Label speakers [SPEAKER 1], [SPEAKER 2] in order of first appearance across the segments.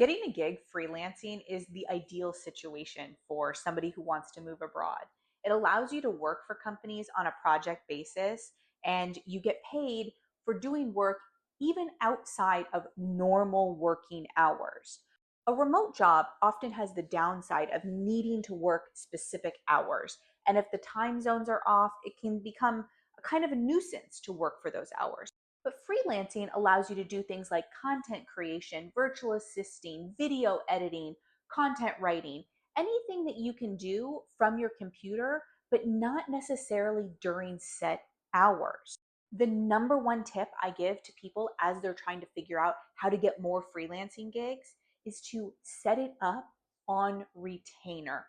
[SPEAKER 1] Getting a gig freelancing is the ideal situation for somebody who wants to move abroad. It allows you to work for companies on a project basis, and you get paid for doing work even outside of normal working hours. A remote job often has the downside of needing to work specific hours. And if the time zones are off, it can become a kind of a nuisance to work for those hours. But freelancing allows you to do things like content creation, virtual assisting, video editing, content writing, anything that you can do from your computer, but not necessarily during set hours. The number one tip I give to people as they're trying to figure out how to get more freelancing gigs is to set it up on retainer.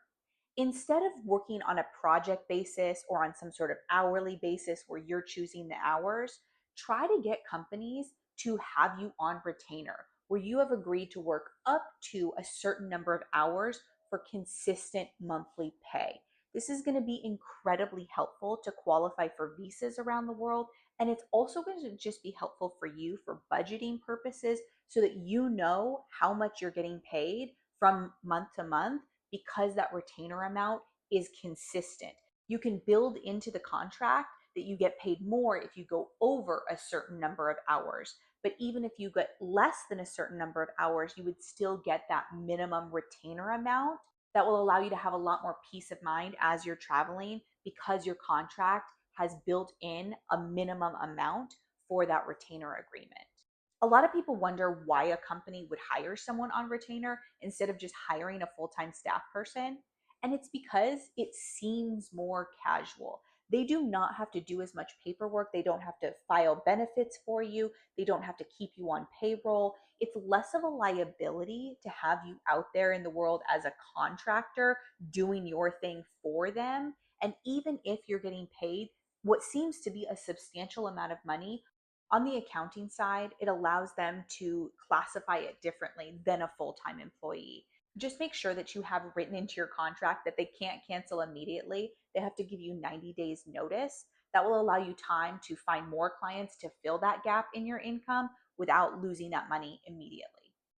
[SPEAKER 1] Instead of working on a project basis or on some sort of hourly basis where you're choosing the hours, try to get companies to have you on retainer, where you have agreed to work up to a certain number of hours for consistent monthly pay. This is going to be incredibly helpful to qualify for visas around the world. And it's also going to just be helpful for you for budgeting purposes so that you know how much you're getting paid from month to month because that retainer amount is consistent. You can build into the contract that you get paid more if you go over a certain number of hours. But even if you get less than a certain number of hours, you would still get that minimum retainer amount that will allow you to have a lot more peace of mind as you're traveling because your contract has built in a minimum amount for that retainer agreement. A lot of people wonder why a company would hire someone on retainer instead of just hiring a full-time staff person. And it's because it seems more casual. They do not have to do as much paperwork. They don't have to file benefits for you. They don't have to keep you on payroll. It's less of a liability to have you out there in the world as a contractor doing your thing for them. And even if you're getting paid what seems to be a substantial amount of money, on the accounting side, it allows them to classify it differently than a full-time employee. Just make sure that you have written into your contract that they can't cancel immediately. They have to give you 90 days notice. That will allow you time to find more clients to fill that gap in your income without losing that money immediately.